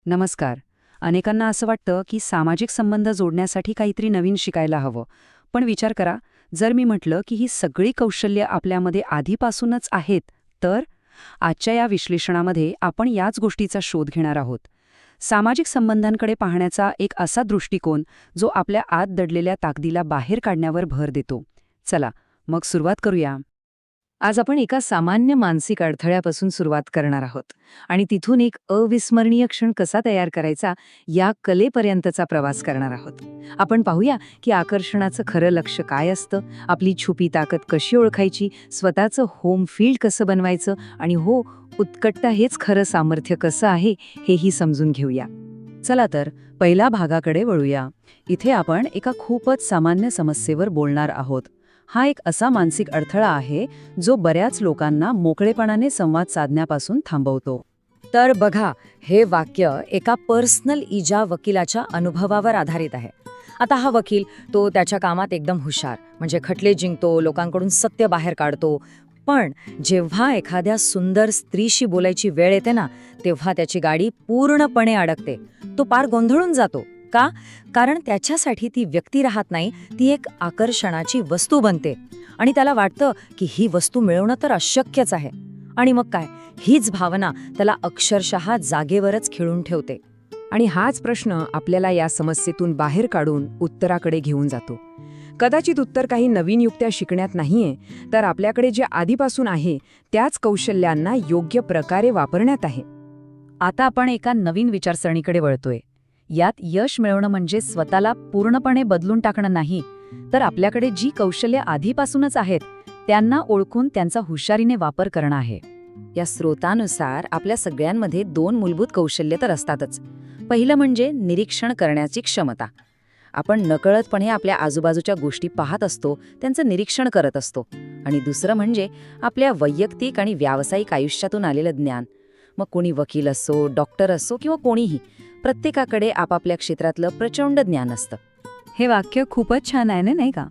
नमस्कार. अनेकांना असं वाटतं की सामाजिक संबंध जोडण्यासाठी काहीतरी नवीन शिकायला हवं. पण विचार करा, जर मी म्हटलं की ही सगळी कौशल्य आपल्यामध्ये आधीपासूनच आहेत, तर आजच्या या विश्लेषणामध्ये आपण याच गोष्टीचा शोध घेणार आहोत. सामाजिक संबंधांकडे पाहण्याचा एक असा दृष्टिकोन जो आपल्या आत दडलेल्या ताकदीला बाहेर काढण्यावर भर देतो. चला, मग सुरुवात करूया. आज आपण एका सामान्य मानसिक अडथळ्यापासून सुरुवात करणार आहोत आणि तिथून एक अविस्मरणीय क्षण कसा तयार करायचा या कलेपर्यंतचा प्रवास करणार आहोत. आपण पाहूया की आकर्षणाचं खरं लक्ष्य काय असतं, आपली छुपी ताकद कशी ओळखायची, स्वतःचं होम फील्ड कसं बनवायचं आणि हो, उत्कटता हेच खरं सामर्थ्य कसं आहे हेही समजून घेऊया. चला तर पहिल्या भागाकडे वळूया. इथे आपण एका खूपच सामान्य समस्येवर बोलणार आहोत. हा एक असा मानसिक अडथळा आहे जो बऱ्याच लोकांना मोकळेपणाने संवाद साधण्यापासून थांबवतो. तर बघा, हे वाक्य एका पर्सनल इजा वकिलाच्या अनुभवावर आधारित आहे. आता हा वकील तो त्याच्या कामात एकदम हुशार, म्हणजे खटले जिंकतो, लोकांकडून सत्य बाहेर काढतो. पण जेव्हा एखाद्या सुंदर स्त्रीशी बोलायची वेळ येते ना, तेव्हा त्याची गाडी पूर्णपणे अडकते. तो पार गोंधळून जातो. का? कारण त्याच्यासाठी ती व्यक्ती राहत नाही, ती एक आकर्षणाची वस्तू बनते आणि त्याला वाटतं की ही वस्तू मिळवणं तर अशक्यच आहे. आणि मग काय, हीच भावना त्याला अक्षरशः जागेवरच खिळून ठेवते. आणि हाच प्रश्न आपल्याला या समस्येतून बाहेर काढून उत्तराकडे घेऊन जातो. कदाचित उत्तर काही नवीन युक्त्या शिकण्यात नाहीये, तर आपल्याकडे जे आधीपासून आहे त्याच कौशल्यांना योग्य प्रकारे वापरण्यात आहे. आता आपण एका नवीन विचारसरणीकडे वळतोय. यात यश मिळवणं म्हणजे स्वतःला पूर्णपणे बदलून टाकणं नाही, तर आपल्याकडे जी कौशल्य आधीपासूनच आहेत त्यांना ओळखून त्यांचा हुशारीने वापर करणं आहे. या स्रोतानुसार आपल्या सगळ्यांमध्ये 2 मूलभूत कौशल्य तर असतातच. पहिलं म्हणजे निरीक्षण करण्याची क्षमता. आपण नकळतपणे आपल्या आजूबाजूच्या गोष्टी पाहत असतो, त्यांचं निरीक्षण करत असतो. आणि दुसरं म्हणजे आपल्या वैयक्तिक आणि व्यावसायिक आयुष्यातून आलेलं ज्ञान. मग कोणी वकील असो, डॉक्टर असो किंवा कोणीही, प्रत्येकाकडे आपापल्या क्षेत्रातलं प्रचंड ज्ञान असतं. हे वाक्य खूपच छान आहे ना, नाही का?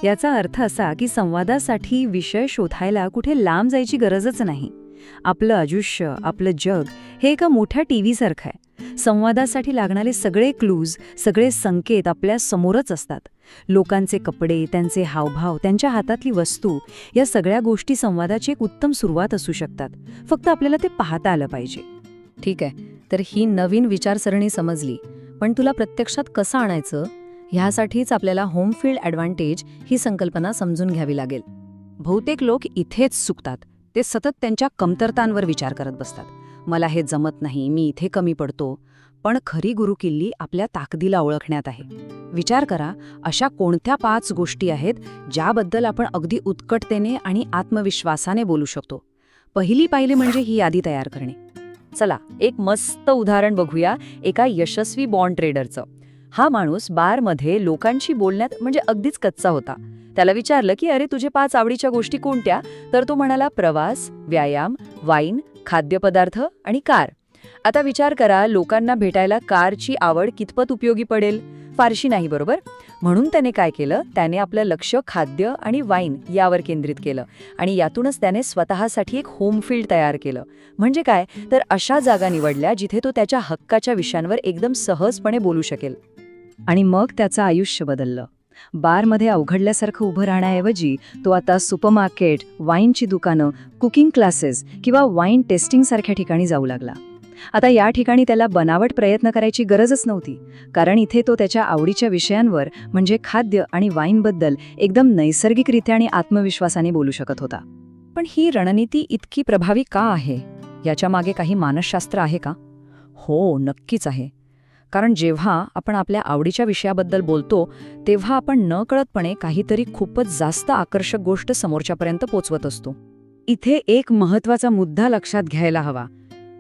याचा अर्थ असा की संवादासाठी विषय शोधायला कुठे लांब जायची गरजच नाही. आपलं आयुष्य, आपलं जग हे एका मोठ्या टीव्ही सारखं आहे. संवादासाठी लागणारे सगळे क्लूज, सगळे संकेत आपल्या समोरच असतात. लोकांचे कपडे, त्यांचे हावभाव, त्यांच्या हातातली वस्तू, या सगळ्या गोष्टी संवादाची एक उत्तम सुरुवात असू शकतात. फक्त आपल्याला ते पाहता आलं पाहिजे. ठीक आहे, तर ही नवीन विचारसरणी समजली. पण तुला प्रत्यक्षात कसं आणायचं, ह्यासाठीच आपल्याला होम फील्ड ॲडव्हान्टेज ही संकल्पना समजून घ्यावी लागेल. बहुतेक लोक इथेच चुकतात. ते सतत त्यांच्या कमतरतांवर विचार करत बसतात. मला हे जमत नाही, मी इथे कमी पडतो. पण खरी गुरुकिल्ली आपल्या ताकदीला ओळखण्यात आहे. विचार करा, अशा कोणत्या 5 गोष्टी आहेत ज्याबद्दल आपण अगदी उत्कटतेने आणि आत्मविश्वासाने बोलू शकतो. पहिली पायरी म्हणजे ही यादी तयार करणे. चला, एक मस्त उदाहरण बघूया एका यशस्वी बॉन्ड ट्रेडरचं. हा माणूस बारमध्ये लोकांशी बोलण्यात म्हणजे अगदीच कच्चा होता. त्याला विचारलं की अरे, तुझे 5 आवडीच्या गोष्टी कोणत्या? तर तो म्हणाला, प्रवास, व्यायाम, वाईन, खाद्यपदार्थ आणि कार. आता विचार करा, लोकांना भेटायला कारची आवड कितपत उपयोगी पडेल? फारशी नाही, बरोबर? म्हणून त्याने काय केलं, त्याने आपलं लक्ष खाद्य आणि वाईन यावर केंद्रित केलं आणि यातूनच त्याने स्वतःसाठी एक होम फील्ड तयार केलं. म्हणजे काय, तर अशा जागा निवडल्या जिथे तो त्याच्या हक्काच्या विषयांवर एकदम सहजपणे बोलू शकेल. आणि मग त्याचं आयुष्य बदललं. बारमध्ये अवघडल्यासारखं उभं राहण्याऐवजी तो आता सुपरमार्केट, वाईनची दुकानं, कुकिंग क्लासेस किंवा वाईन टेस्टिंगसारख्या ठिकाणी जाऊ लागला. आता या ठिकाणी त्याला बनावट प्रयत्न करायची गरजच नव्हती, कारण इथे तो त्याच्या आवडीच्या विषयांवर म्हणजे खाद्य आणि वाईनबद्दल एकदम नैसर्गिकरित्या आणि आत्मविश्वासाने बोलू शकत होता. पण ही रणनीती इतकी प्रभावी का आहे? याच्या मागे काही मानसशास्त्र आहे का? हो, नक्कीच आहे. कारण जेव्हा आपण आपल्या आवडीच्या विषयाबद्दल बोलतो तेव्हा आपण नकळतपणे काहीतरी खूपच जास्त आकर्षक गोष्ट समोरच्यापर्यंत पोचवत असतो. इथे एक महत्त्वाचा मुद्दा लक्षात घ्यायला हवा.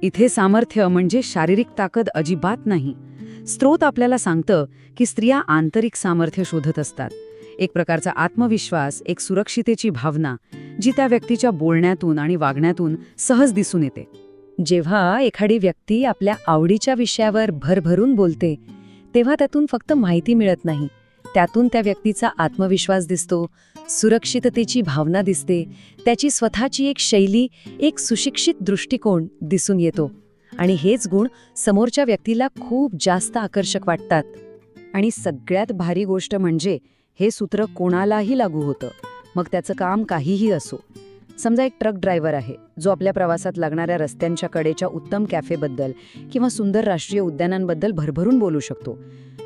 इथे सामर्थ्य म्हणजे शारीरिक ताकद अजिबात नाही. स्रोत आपल्याला सांगतं की स्त्रिया आंतरिक सामर्थ्य शोधत असतात. एक प्रकारचा आत्मविश्वास, एक सुरक्षितेची भावना, जी त्या व्यक्तीच्या बोलण्यातून आणि वागण्यातून सहज दिसून येते. जेव्हा एखादी व्यक्ती आपल्या आवडीच्या विषयावर भरभरून बोलते तेव्हा त्यातून फक्त माहिती मिळत नाही, त्यातून त्या व्यक्तीचा आत्मविश्वास दिसतो, सुरक्षिततेची भावना दिसते, त्याची स्वतःची एक शैली, एक सुशिक्षित दृष्टिकोन दिसून येतो. आणि हेच गुण समोरच्या व्यक्तीला खूप जास्त आकर्षक वाटतात. आणि सगळ्यात भारी गोष्ट म्हणजे हे सूत्र कोणालाही लागू होतं, मग त्याचं काम काहीही असो. समजा एक ट्रक ड्रायव्हर आहे जो आपल्या प्रवासात लागणाऱ्या रस्त्यांच्या कडेच्या उत्तम कॅफेबद्दल किंवा सुंदर राष्ट्रीय उद्यानांबद्दल भरभरून बोलू शकतो,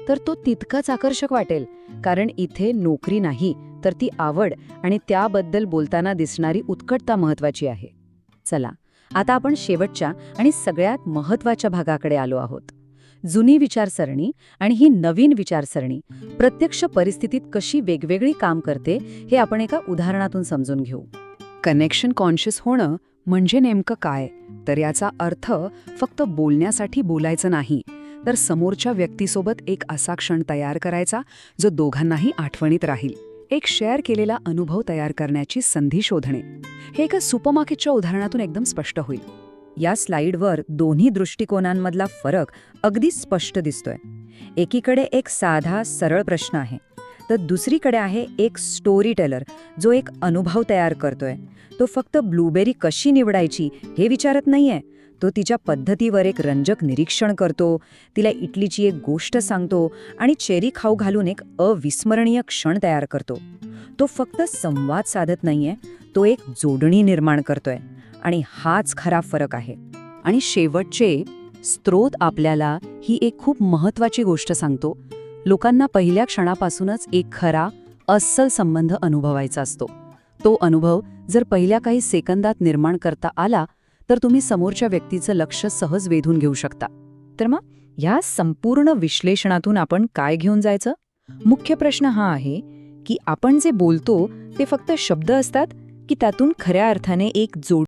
तर तो तितकाच आकर्षक वाटेल, कारण इथे नोकरी नाही तर ती आवड आणि त्याबद्दल बोलताना दिसणारी उत्कटता महत्वाची आहे. चला, आता आपण शेवटच्या आणि सगळ्यात महत्वाच्या भागाकडे आलो आहोत. जुनी विचारसरणी आणि ही नवीन विचारसरणी प्रत्यक्ष परिस्थितीत कशी वेगवेगळी काम करते हे आपण एका उदाहरणातून समजून घेऊ. कनेक्शन कॉन्शियस होणं म्हणजे नेमकं काय? तर याचा अर्थ फक्त बोलण्यासाठी बोलायचं नाही, तर समोरच्या व्यक्तीसोबत एक असा क्षण तयार करायचा जो दोघांनाही आठवणीत राहील. एक शेअर केलेला अनुभव तयार करण्याची संधी शोधणे. हे एका सुपरमार्केटच्या उदाहरणातून एकदम स्पष्ट होईल. या स्लाइडवर दोन्ही दृष्टिकोनांमधला फरक अगदी स्पष्ट दिसतोय. एकीकडे एक साधा सरळ प्रश्न आहे, तर दुसरीकडे आहे एक स्टोरी टेलर जो एक अनुभव तयार करतोय. तो फक्त ब्लूबेरी कशी निवडायची हे विचारत नाहीये, तो तिच्या पद्धतीवर एक रंजक निरीक्षण करतो, तिला इटलीची एक गोष्ट सांगतो आणि चेरी खाऊ घालून एक अविस्मरणीय क्षण तयार करतो. तो फक्त संवाद साधत नाहीये, तो एक जोडणी निर्माण करतोय. आणि हाच खरा फरक आहे. आणि शेवटचे स्रोत आपल्याला ही एक खूप महत्वाची गोष्ट सांगतो. लोकांना पहिल्या क्षणापासूनच एक खरा अस्सल संबंध अनुभवायचा असतो. तो अनुभव जर पहिल्या काही सेकंदात निर्माण करता आला तर तुम्ही समोरच्या व्यक्तीचं लक्ष सहज वेधून घेऊ शकता. तर मग ह्या संपूर्ण विश्लेषणातून आपण काय घेऊन जायचं? मुख्य प्रश्न हा आहे की आपण जे बोलतो ते फक्त शब्द असतात की त्यातून खऱ्या अर्थाने एक जोड